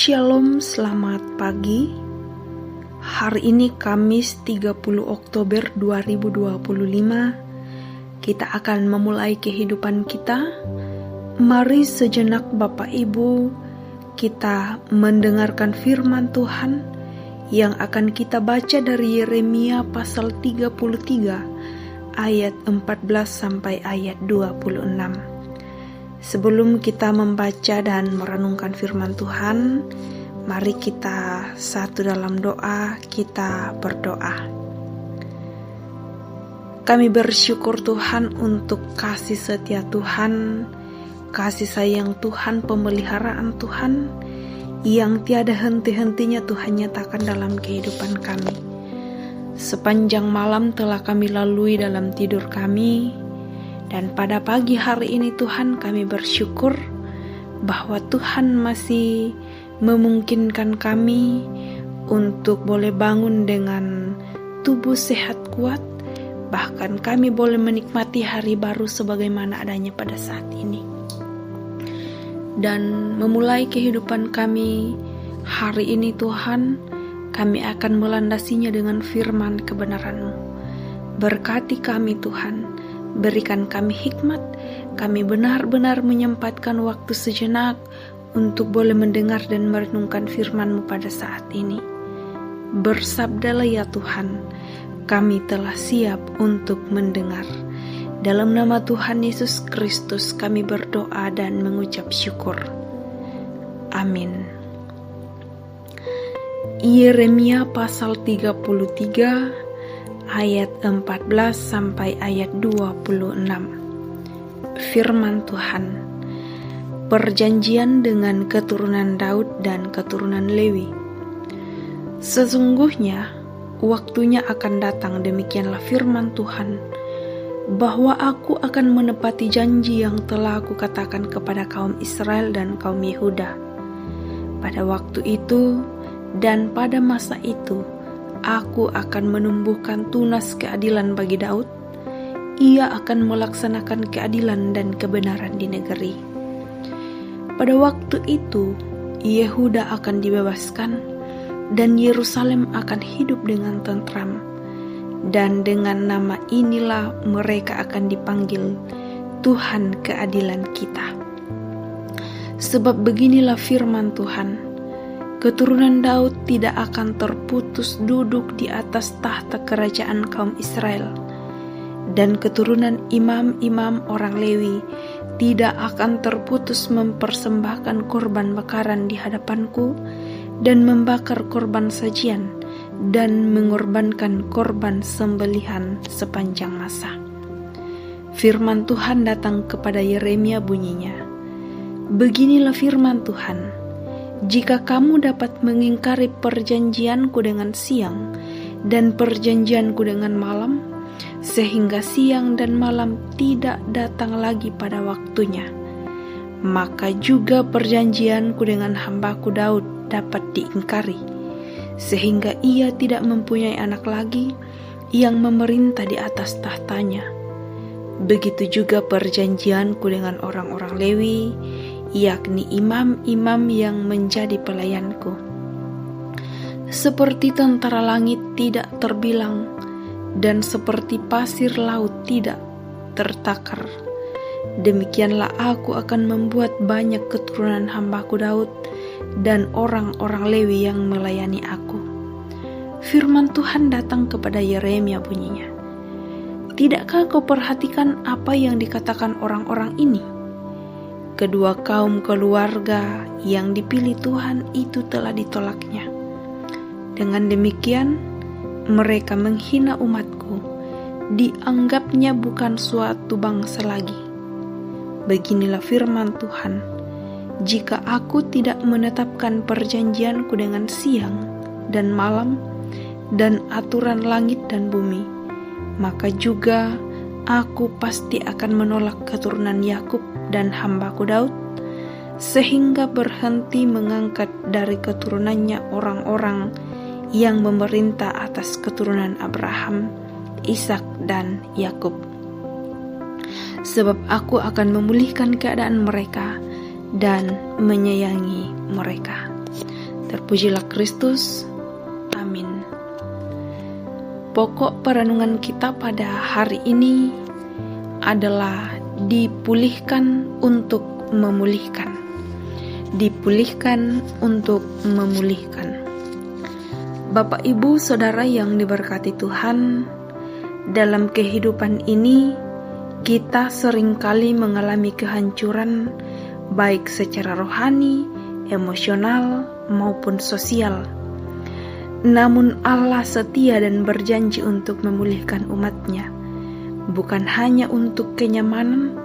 Shalom, selamat pagi. Hari ini Kamis 30 Oktober 2025. Kita akan memulai kehidupan kita. Mari sejenak Bapak Ibu, kita mendengarkan firman Tuhan yang akan kita baca dari Yeremia pasal 33 ayat 14 sampai ayat 26. Sebelum kita membaca dan merenungkan firman Tuhan, mari kita satu dalam doa, kita berdoa. Kami bersyukur Tuhan untuk kasih setia Tuhan, kasih sayang Tuhan, pemeliharaan Tuhan yang tiada henti-hentinya Tuhan nyatakan dalam kehidupan kami. Sepanjang malam telah kami lalui dalam tidur kami, dan pada pagi hari ini Tuhan kami bersyukur bahwa Tuhan masih memungkinkan kami untuk boleh bangun dengan tubuh sehat kuat. Bahkan kami boleh menikmati hari baru sebagaimana adanya pada saat ini. Dan memulai kehidupan kami hari ini Tuhan, kami akan melandasinya dengan firman kebenaran-Mu. Berkati kami Tuhan. Berikan kami hikmat, kami benar-benar menyempatkan waktu sejenak untuk boleh mendengar dan merenungkan firman-Mu pada saat ini. Bersabdalah ya Tuhan, kami telah siap untuk mendengar. Dalam nama Tuhan Yesus Kristus kami berdoa dan mengucap syukur. Amin. Yeremia pasal 33 ayat 14 sampai ayat 26. Firman Tuhan. Perjanjian dengan keturunan Daud dan keturunan Lewi. Sesungguhnya waktunya akan datang, demikianlah firman Tuhan, bahwa aku akan menepati janji yang telah aku katakan kepada kaum Israel dan kaum Yehuda. Pada waktu itu dan pada masa itu aku akan menumbuhkan tunas keadilan bagi Daud. Ia akan melaksanakan keadilan dan kebenaran di negeri. Pada waktu itu, Yehuda akan dibebaskan dan Yerusalem akan hidup dengan tentram. Dan dengan nama inilah mereka akan dipanggil Tuhan keadilan kita. Sebab beginilah firman Tuhan, keturunan Daud tidak akan terputus duduk di atas tahta kerajaan kaum Israel, dan keturunan imam-imam orang Lewi tidak akan terputus mempersembahkan korban bakaran di hadapanku dan membakar korban sajian dan mengorbankan korban sembelihan sepanjang masa. Firman Tuhan datang kepada Yeremia bunyinya, beginilah firman Tuhan, jika kamu dapat mengingkari perjanjianku dengan siang dan perjanjianku dengan malam, sehingga siang dan malam tidak datang lagi pada waktunya, maka juga perjanjianku dengan hambaku Daud dapat diingkari, sehingga ia tidak mempunyai anak lagi yang memerintah di atas tahtanya. Begitu juga perjanjianku dengan orang-orang Lewi, yakni imam-imam yang menjadi pelayanku. Seperti tentara langit tidak terbilang, dan seperti pasir laut tidak tertakar, demikianlah aku akan membuat banyak keturunan hambaku Daud dan orang-orang Lewi yang melayani aku. Firman Tuhan datang kepada Yeremia bunyinya, tidakkah kau perhatikan apa yang dikatakan orang-orang ini? Kedua kaum keluarga yang dipilih Tuhan itu telah ditolaknya. Dengan demikian, mereka menghina umatku, dianggapnya bukan suatu bangsa lagi. Beginilah firman Tuhan, jika aku tidak menetapkan perjanjianku dengan siang dan malam dan aturan langit dan bumi, maka juga aku pasti akan menolak keturunan Yakub dan hambaku Daud, sehingga berhenti mengangkat dari keturunannya orang-orang yang memerintah atas keturunan Abraham, Ishak dan Yakub. Sebab aku akan memulihkan keadaan mereka dan menyayangi mereka. Terpujilah Kristus. Amin. Pokok perenungan kita pada hari ini adalah dipulihkan untuk memulihkan. Dipulihkan untuk memulihkan. Bapak, Ibu, Saudara yang diberkati Tuhan, dalam kehidupan ini kita seringkali mengalami kehancuran baik secara rohani, emosional, maupun sosial. Namun Allah setia dan berjanji untuk memulihkan umat-Nya, bukan hanya untuk kenyamanan,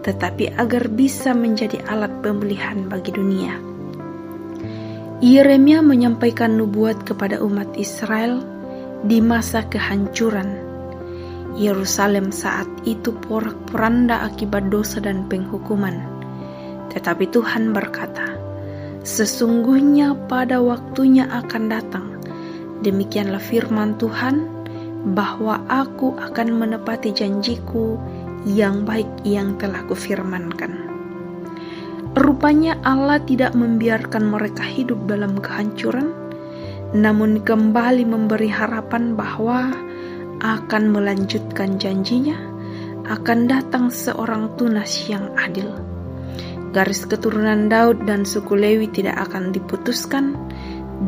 tetapi agar bisa menjadi alat pemulihan bagi dunia. Yeremia menyampaikan nubuat kepada umat Israel di masa kehancuran. Yerusalem saat itu porak-poranda akibat dosa dan penghukuman. Tetapi Tuhan berkata, sesungguhnya pada waktunya akan datang, demikianlah firman Tuhan, bahwa aku akan menepati janjiku yang baik yang telah kufirmankan. Rupanya Allah tidak membiarkan mereka hidup dalam kehancuran, namun kembali memberi harapan bahwa akan melanjutkan janjinya, akan datang seorang tunas yang adil. Garis keturunan Daud dan suku Lewi tidak akan diputuskan,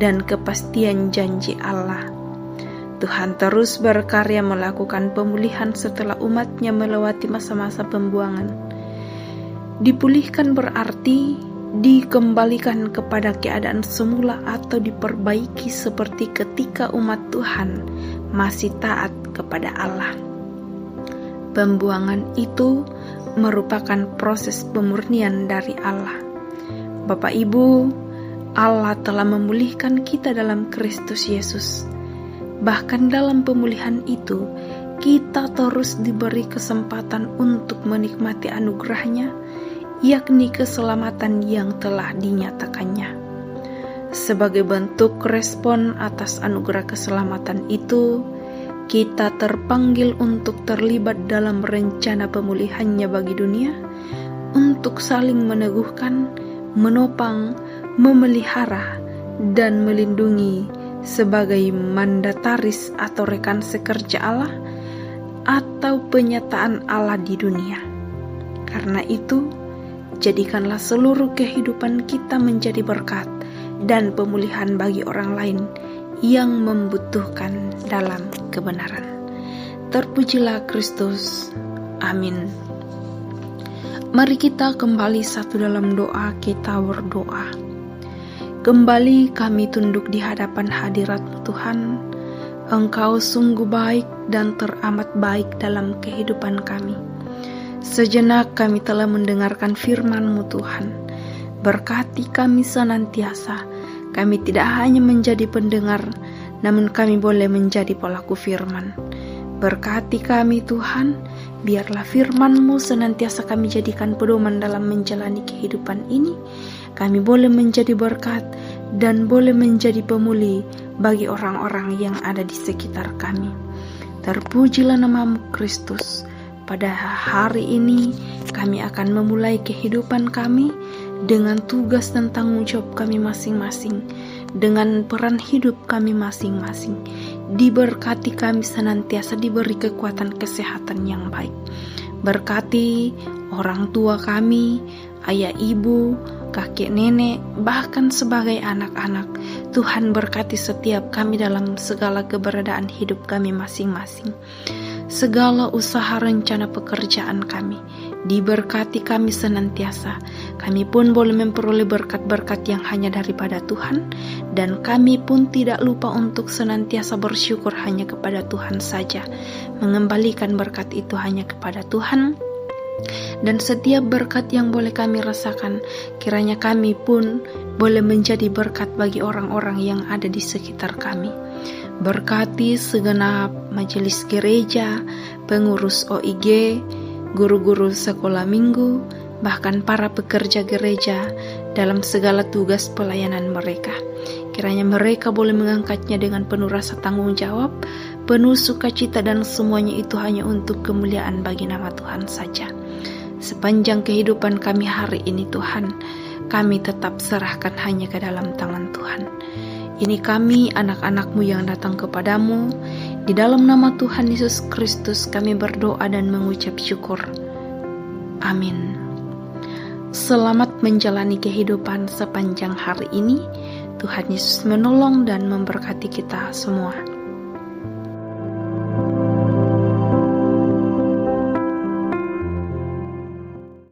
dan kepastian janji Allah. Tuhan terus berkarya melakukan pemulihan setelah umat-Nya melewati masa-masa pembuangan. Dipulihkan berarti dikembalikan kepada keadaan semula atau diperbaiki seperti ketika umat Tuhan masih taat kepada Allah. Pembuangan itu merupakan proses pemurnian dari Allah. Bapak, Ibu, Allah telah memulihkan kita dalam Kristus Yesus. Bahkan dalam pemulihan itu, kita terus diberi kesempatan untuk menikmati anugerah-Nya, yakni keselamatan yang telah dinyatakannya. Sebagai bentuk respon atas anugerah keselamatan itu, kita terpanggil untuk terlibat dalam rencana pemulihan-Nya bagi dunia, untuk saling meneguhkan, menopang, memelihara, dan melindungi sebagai mandataris atau rekan sekerja Allah atau penyataan Allah di dunia. Karena itu, jadikanlah seluruh kehidupan kita menjadi berkat dan pemulihan bagi orang lain yang membutuhkan dalam kebenaran. Terpujilah Kristus. Amin. Mari kita kembali satu dalam doa, kita berdoa. Kembali kami tunduk di hadapan hadirat-Mu Tuhan. Engkau sungguh baik dan teramat baik dalam kehidupan kami. Sejenak kami telah mendengarkan firman-Mu Tuhan. Berkati kami senantiasa. Kami tidak hanya menjadi pendengar, namun kami boleh menjadi pelaku firman. Berkati kami Tuhan, biarlah firman-Mu senantiasa kami jadikan pedoman dalam menjalani kehidupan ini. Kami boleh menjadi berkat dan boleh menjadi pemulih bagi orang-orang yang ada di sekitar kami. Terpujilah nama-Mu Kristus. Pada hari ini kami akan memulai kehidupan kami dengan tugas dan tanggung jawab kami masing-masing, dengan peran hidup kami masing-masing. Diberkati kami senantiasa diberi kekuatan kesehatan yang baik. Berkati orang tua kami, ayah ibu, kakek nenek, bahkan sebagai anak-anak. Tuhan berkati setiap kami dalam segala keberadaan hidup kami masing-masing. Segala usaha rencana pekerjaan kami diberkati kami senantiasa. Kami pun boleh memperoleh berkat-berkat yang hanya daripada Tuhan, dan kami pun tidak lupa untuk senantiasa bersyukur hanya kepada Tuhan saja, mengembalikan berkat itu hanya kepada Tuhan. Dan setiap berkat yang boleh kami rasakan, kiranya kami pun boleh menjadi berkat bagi orang-orang yang ada di sekitar kami. Berkati segenap majelis gereja, pengurus OIG, guru-guru sekolah minggu, bahkan para pekerja gereja dalam segala tugas pelayanan mereka. Kiranya mereka boleh mengangkatnya dengan penuh rasa tanggung jawab, penuh sukacita, dan semuanya itu hanya untuk kemuliaan bagi nama Tuhan saja. Sepanjang kehidupan kami hari ini Tuhan, kami tetap serahkan hanya ke dalam tangan Tuhan. Ini kami, anak-anak-Mu yang datang kepadamu. Di dalam nama Tuhan Yesus Kristus kami berdoa dan mengucap syukur. Amin. Selamat menjalani kehidupan sepanjang hari ini. Tuhan Yesus menolong dan memberkati kita semua.